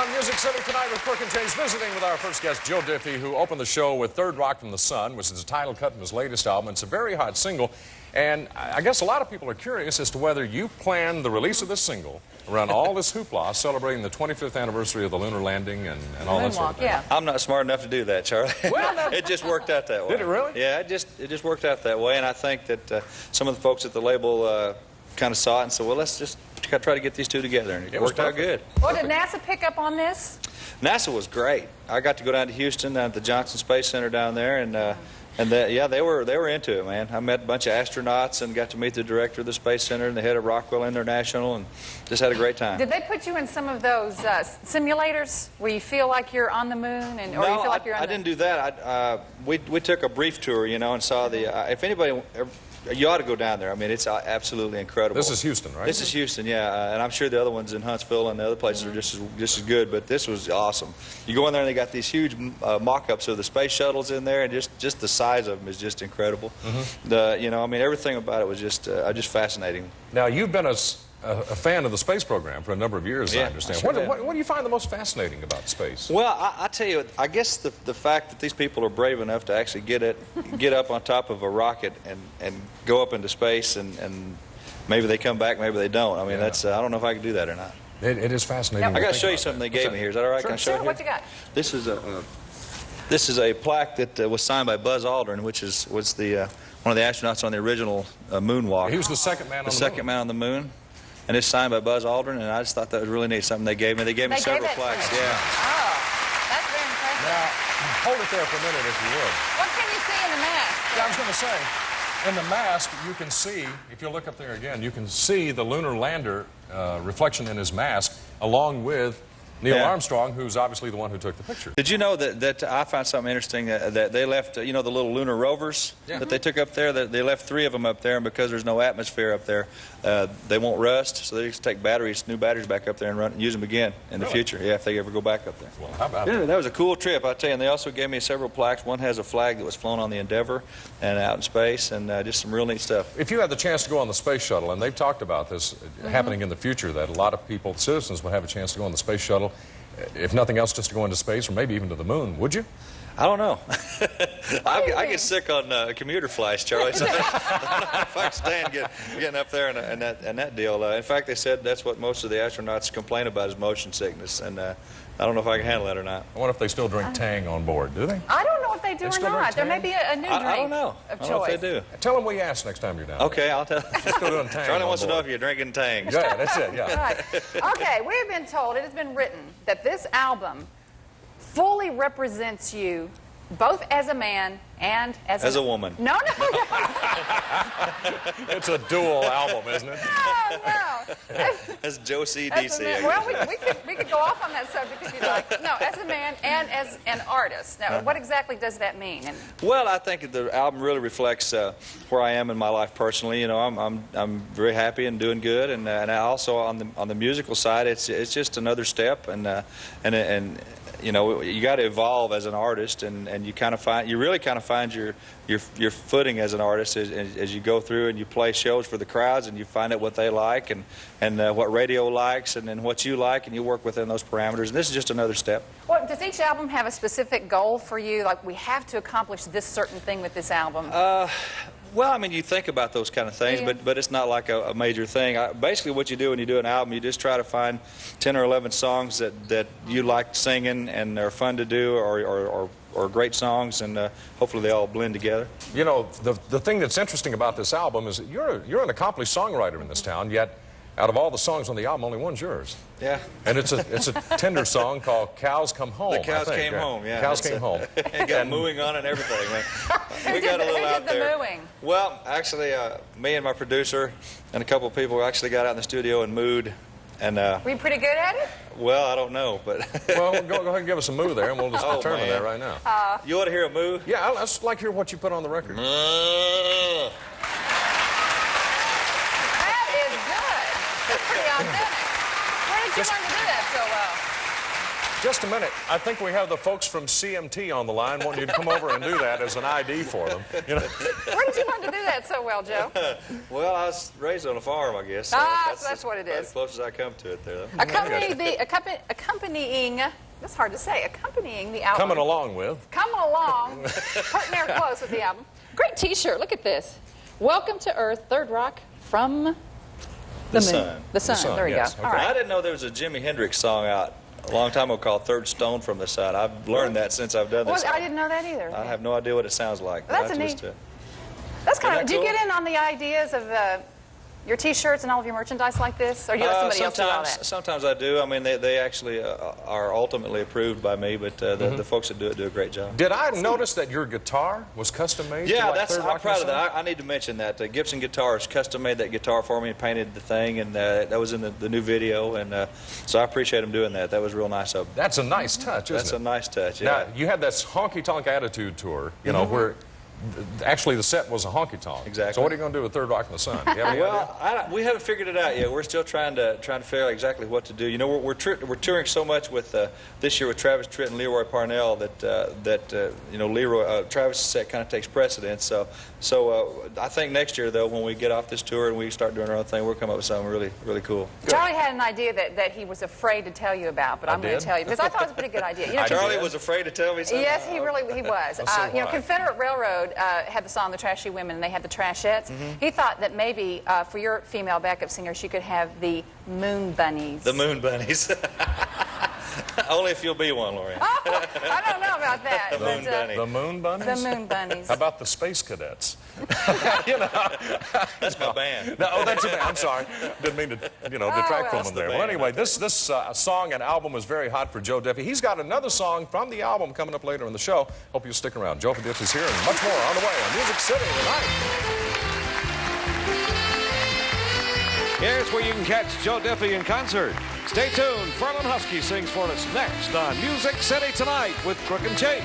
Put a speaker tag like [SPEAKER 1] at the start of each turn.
[SPEAKER 1] on Music City tonight with Crook Chase, visiting with our first guest, Joe Diffie, who opened the show with Third Rock from the Sun, which is a title cut from his latest album. It's a very hot single, and I guess a lot of people are curious as to whether you planned the release of this single around all this hoopla, celebrating the 25th anniversary of the lunar landing and all that sort of thing.
[SPEAKER 2] Yeah. I'm not smart enough to do that, Charlie.
[SPEAKER 1] Well,
[SPEAKER 2] it just worked out that way.
[SPEAKER 1] Did it really?
[SPEAKER 2] Yeah, it just worked out that way, and I think that some of the folks at the label kind of saw it and said, well, let's just try to get these two together, and it worked out good.
[SPEAKER 3] Well, did NASA pick up on this?
[SPEAKER 2] NASA was great. I got to go down to Houston, down at the Johnson Space Center down there, and yeah, they were into it, man. I met a bunch of astronauts and got to meet the director of the Space Center and the head of Rockwell International, and just had a great time.
[SPEAKER 3] Did they put you in some of those simulators where you feel like you're on the moon, or you feel like you're on
[SPEAKER 2] I didn't do that. We took a brief tour, you know, and saw the. If anybody. You ought to go down there. I mean, it's absolutely incredible.
[SPEAKER 1] This is Houston, right?
[SPEAKER 2] This is Houston, yeah. And I'm sure the other ones in Huntsville and the other places are just as good, but this was awesome. You go in there and they got these huge mock-ups of the space shuttles in there, and just the size of them is just incredible. You know, I mean, everything about it was just fascinating.
[SPEAKER 1] Now, you've been a fan of the space program for a number of years, I understand.
[SPEAKER 2] Sure
[SPEAKER 1] what do you find the most fascinating about space?
[SPEAKER 2] Well, I tell you, I guess the fact that these people are brave enough to actually get up on top of a rocket and go up into space, and maybe they come back, maybe they don't. I mean, that's I don't know if I could do that or not.
[SPEAKER 1] It is fascinating.
[SPEAKER 2] I got to show you something they gave me here. Is that all right?
[SPEAKER 1] Sure.
[SPEAKER 2] Can I show you?
[SPEAKER 3] What you got?
[SPEAKER 2] This is a plaque that was signed by Buzz Aldrin, which was one of the astronauts on the original moonwalk.
[SPEAKER 1] He was the second man on the moon.
[SPEAKER 2] The second man on the moon. And it's signed by Buzz Aldrin, and I just thought that was really neat, something they gave me. They gave me several plaques, yeah.
[SPEAKER 3] Oh, that's very impressive.
[SPEAKER 1] Now, hold it there for a minute if you would.
[SPEAKER 3] What can you see in the mask?
[SPEAKER 1] Yeah, I was going to say, in the mask, you can see, if you look up there again, you can see the lunar lander reflection in his mask, along with Neil Armstrong, who's obviously the one who took the picture.
[SPEAKER 2] Did you know that I found something interesting, that they left, you know, the little lunar rovers that they took up there, that they left 3 of them up there, and because there's no atmosphere up there, they won't rust, so they just take new batteries back up there and use them again in the future, if they ever go back up there.
[SPEAKER 1] Well, how about that?
[SPEAKER 2] That was a cool trip, I tell you, and they also gave me several plaques. One has a flag that was flown on the Endeavour and out in space, and just some real neat stuff.
[SPEAKER 1] If you had the chance to go on the space shuttle, and they've talked about this happening in the future, that a lot of people, citizens, would have a chance to go on the space shuttle, if nothing else, just to go into space, or maybe even to the moon, would you?
[SPEAKER 2] I don't know. I get sick on commuter flights, Charlie. So I don't know if I can stand getting up there and that deal. In fact, they said that's what most of the astronauts complain about is motion sickness, and I don't know if I can handle that or not.
[SPEAKER 1] I wonder if they still drink Tang on board, do they?
[SPEAKER 3] I don't know if they do or not. There may be a new drink
[SPEAKER 2] I don't know.
[SPEAKER 3] of choice.
[SPEAKER 2] I don't know if they do.
[SPEAKER 1] Tell them we asked next time you're down.
[SPEAKER 2] Okay, I'll tell.
[SPEAKER 1] Still doing Tang.
[SPEAKER 2] Charlie wants to know if you're drinking Tang.
[SPEAKER 1] Yeah, that's it, yeah.
[SPEAKER 3] Right. Okay, we've been told, it has been written, that this album fully represents you both as a man and as
[SPEAKER 2] a woman.
[SPEAKER 3] No.
[SPEAKER 1] It's a dual album, isn't it?
[SPEAKER 3] No.
[SPEAKER 2] That's Joe C.D.C.
[SPEAKER 3] Well, we could go off on that subject if you'd like. No, as a man and as an artist. Now, what exactly does that mean?
[SPEAKER 2] Well, I think the album really reflects where I am in my life personally. You know, I'm very happy and doing good, and I also on the musical side, it's just another step, and you know, you got to evolve as an artist, and you really kind of find your footing as an artist as you go through and you play shows for the crowds, and you find out what they like and what radio likes, and then what you like, and you work within those parameters. And this is just another step.
[SPEAKER 3] Well, does each album have a specific goal for you? Like, we have to accomplish this certain thing with this album?
[SPEAKER 2] Well, I mean, you think about those kind of things, but it's not like a major thing. Basically, what you do when you do an album, you just try to find 10 or 11 songs that you like singing and are fun to do, or great songs, and hopefully they all blend together.
[SPEAKER 1] You know, the thing that's interesting about this album is that you're an accomplished songwriter in this town, yet out of all the songs on the album, only one's yours.
[SPEAKER 2] Yeah.
[SPEAKER 1] And it's a tender song called Cows Come Home.
[SPEAKER 2] The Cows Came Home, yeah.
[SPEAKER 1] Cows Came Home.
[SPEAKER 2] And got mooing on it and everything, man. We got a little out there.
[SPEAKER 3] Who did the mooing?
[SPEAKER 2] Well, actually, me and my producer and a couple of people actually got out in the studio and mooed. And,
[SPEAKER 3] were you pretty good at it?
[SPEAKER 2] Well, I don't know, but...
[SPEAKER 1] Well, go ahead and give us a moo there, and we'll just determine that right now.
[SPEAKER 2] You want to hear a moo?
[SPEAKER 1] Yeah, I'd just like to hear what you put on the record.
[SPEAKER 3] That is good. That's pretty authentic. Where did you learn to do that so well?
[SPEAKER 1] Just a minute. I think we have the folks from CMT on the line wanting you to come over and do that as an ID for them. You know?
[SPEAKER 3] Where did you learn to do that so well, Joe?
[SPEAKER 2] Well, I was raised on a farm, I guess.
[SPEAKER 3] So that's what it is.
[SPEAKER 2] As close as I come to it there, though.
[SPEAKER 3] Accompanying, that's hard to say, accompanying the album.
[SPEAKER 1] Coming along with.
[SPEAKER 3] Coming along, putting there close with the album. Great T-shirt. Look at this. Welcome to Earth, Third Rock from the moon.
[SPEAKER 2] Sun.
[SPEAKER 3] The sun. There we
[SPEAKER 1] yes.
[SPEAKER 3] go.
[SPEAKER 1] Okay.
[SPEAKER 3] All right.
[SPEAKER 2] I didn't know there was a Jimi Hendrix song out a long time ago called Third Stone from the Sun. I've learned that since I've done this.
[SPEAKER 3] Well, I didn't know that either.
[SPEAKER 2] I have no idea what it sounds like.
[SPEAKER 3] Well, that's a neat. That's kind of. Do you get in on the ideas of your T-shirts and all of your merchandise like this, or do you let somebody else do all that?
[SPEAKER 2] Sometimes I do. I mean, they actually are ultimately approved by me, but the folks that do it do a great job.
[SPEAKER 1] Did I notice that your guitar was custom made?
[SPEAKER 2] Yeah,
[SPEAKER 1] I'm
[SPEAKER 2] proud of that. I need to mention that. Gibson Guitars custom made that guitar for me and painted the thing, and that was in the new video, and so I appreciate them doing that. That was real nice of them.
[SPEAKER 1] That's a nice touch, isn't it?
[SPEAKER 2] That's a nice touch, yeah.
[SPEAKER 1] Now, you had that honky-tonk attitude tour, you know, where actually the set was a honky-tonk.
[SPEAKER 2] Exactly.
[SPEAKER 1] So what are you going to do with Third Rock from the Sun? Do you have any idea?
[SPEAKER 2] We haven't figured it out yet. We're still trying to figure out exactly what to do. You know, we're touring so much with this year with Travis Tritt and Leroy Parnell that you know, Travis' set kind of takes precedence. So I think next year, though, when we get off this tour and we start doing our own thing, we'll come up with something really, really cool.
[SPEAKER 3] Charlie had an idea that he was afraid to tell you about, but I'm going to tell you because I thought it was a pretty good idea. You know,
[SPEAKER 2] Charlie was afraid to tell me something.
[SPEAKER 3] Yes, he was. You know, Confederate Railroad had the song "The Trashy Women," and they had the Trashettes. He thought that maybe for your female backup singers, you could have the Moon Bunnies.
[SPEAKER 2] The Moon Bunnies. Only if you'll be one, Lorianne.
[SPEAKER 3] Oh, I don't know about that.
[SPEAKER 2] The Moon Bunny.
[SPEAKER 1] The Moon Bunnies?
[SPEAKER 3] The Moon Bunnies.
[SPEAKER 1] How about the Space Cadets? You know.
[SPEAKER 2] That's my band.
[SPEAKER 1] No, oh, that's a band. I'm sorry. Didn't mean to, you know, detract from them there. Well, anyway, this song and album was very hot for Joe Diffie. He's got another song from the album coming up later in the show. Hope you'll stick around. Joe Diffie's here and much more on the way on Music City tonight.
[SPEAKER 4] Here's where you can catch Joe Diffie in concert. Stay tuned. Farland Husky sings for us next on Music City Tonight with Crook Chase.